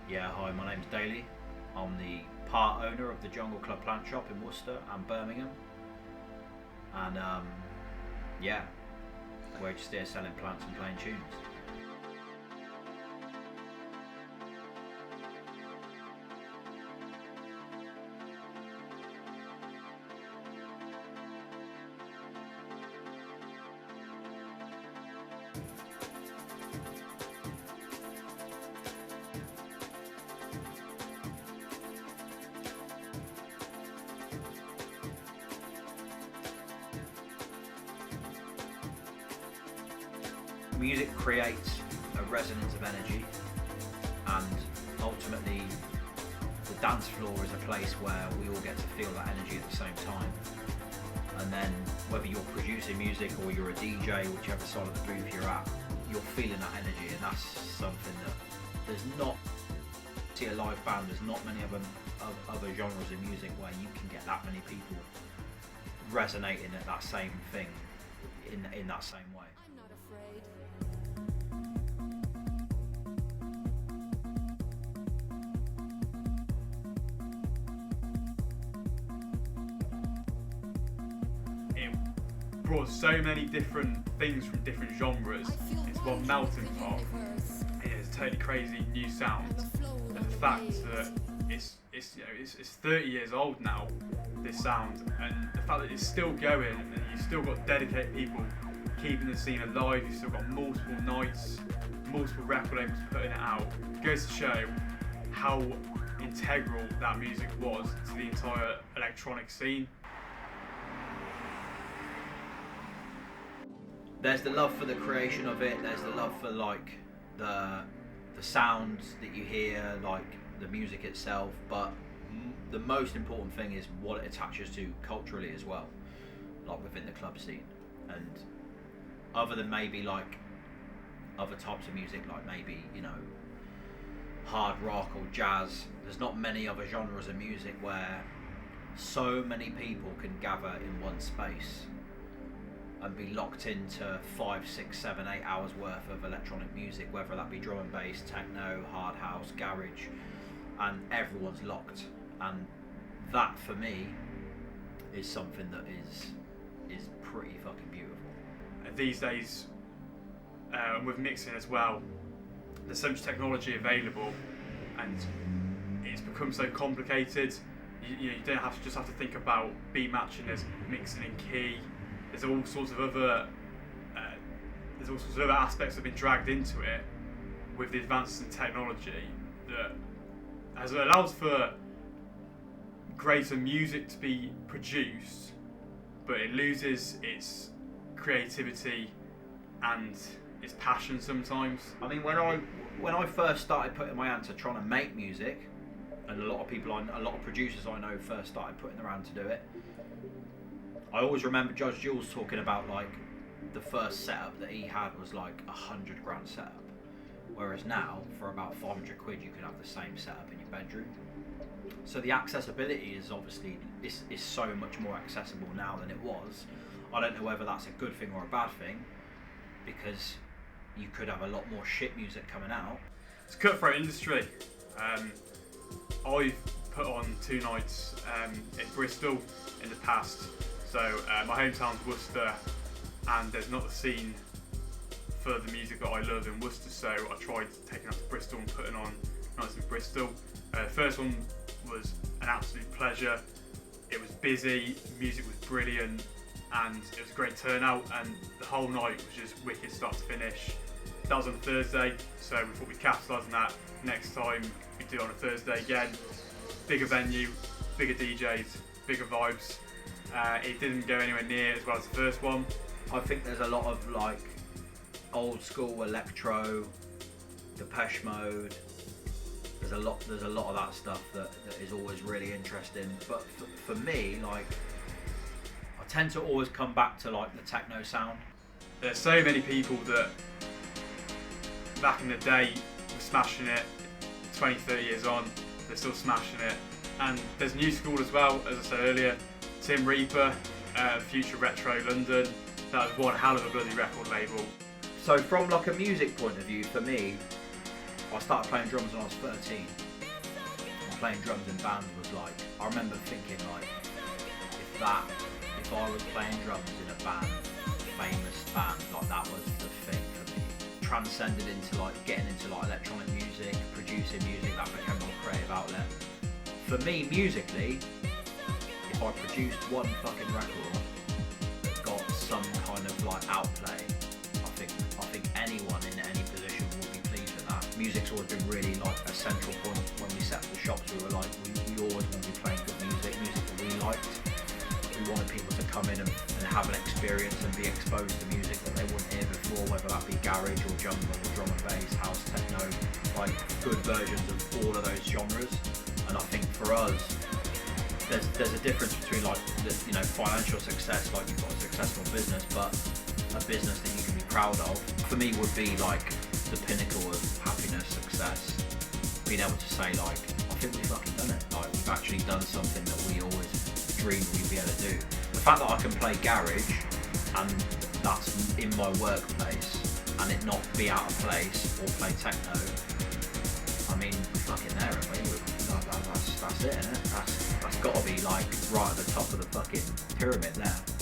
Yeah, hi, my name's Daly. I'm the part owner of the Jungle Club plant shop in Worcester and Birmingham. And yeah, we're just here selling plants and playing tunes. Music creates a resonance of energy, and ultimately the dance floor is a place where we all get to feel that energy at the same time. And then whether you're producing music or you're a DJ, whichever side of the booth you're at, you're feeling that energy, and that's something that there's not, see a live band, there's not many other genres of music where you can get that many people resonating at that same thing in that same way. I'm not afraid. It brought so many different things from different genres into one melting pot. It's a totally crazy new sound, and the fact that it's 30 years old now, this sound, and the fact that it's still going, and you've still got dedicated people keeping the scene alive. You've still got multiple nights, multiple record labels putting it out. It goes to show how integral that music was to the entire electronic scene. There's the love for the creation of it, there's the love for like the sounds that you hear, like the music itself, but the most important thing is what it attaches to culturally as well, like within the club scene. And other than maybe like other types of music, like maybe, you know, hard rock or jazz, there's not many other genres of music where so many people can gather in one space and be locked into 5, 6, 7, 8 hours worth of electronic music, whether that be drum and bass, techno, hard house, garage, and everyone's locked. And that for me is something that is pretty fucking beautiful. These days, with mixing as well, there's so much technology available, and it's become so complicated. You don't have to think about beat matching. There's mixing in key. There's all sorts of other aspects that have been dragged into it with the advances in technology that allows for greater music to be produced, but it loses its creativity and its passion sometimes. I mean, when I first started putting my hand to trying to make music, and a lot of producers I know first started putting their hand to do it, I always remember Judge Jules talking about like the first setup that he had was like $100 grand setup, whereas now for about 500 quid you could have the same setup in your bedroom. So the accessibility is obviously is so much more accessible now than it was. I don't know whether that's a good thing or a bad thing, because you could have a lot more shit music coming out. It's a cutthroat industry. I've put on 2 nights in Bristol in the past. So my hometown's Worcester, and there's not a scene for the music that I love in Worcester, so I tried taking that to Bristol and putting on nights in Bristol. The first one was an absolute pleasure. It was busy, the music was brilliant, and it was a great turnout, and the whole night was just wicked start to finish. That was on Thursday, so we thought we'd capitalise on that. Next time we'd do it on a Thursday again. Bigger venue, bigger DJs, bigger vibes. It didn't go anywhere near as well as the first one. I think there's a lot of like old school electro, Depeche Mode. There's a lot of that stuff that is always really interesting. But for me, like, I tend to always come back to like the techno sound. There's so many people that back in the day were smashing it. 20, 30 years on, they're still smashing it. And there's new school as well, as I said earlier. Tim Reaper, Future Retro London. That was one hell of a bloody record label. So from like a music point of view, for me, I started playing drums when I was 13. And playing drums in bands was like, I remember thinking like, if I was playing drums in a band, famous band, like that was the thing for me. Transcended into like getting into like electronic music, producing music, that became my creative outlet. For me, musically, if I produced one fucking record that got some kind of like outplay, I think anyone in any position would be pleased with that. Music's always been really like a central point. When we set up the shops, we were like, we always want to be playing good music that we liked. We wanted people to come in and have an experience and be exposed to music that they wouldn't hear before, whether that be garage or jungle or drum and bass, house, techno, like good versions of all of those genres. And I think for us, there's a difference between like financial success, like you've got a successful business, but a business that you can be proud of. For me, would be like the pinnacle of happiness, success. Being able to say like, I think we've fucking done it. Like we've actually done something that we always dreamed we'd be able to do. The fact that I can play garage and that's in my workplace and it not be out of place or play techno, I mean, we're fucking there, aren't we? That's it, innit? That's got to be like right at the top of the fucking pyramid there.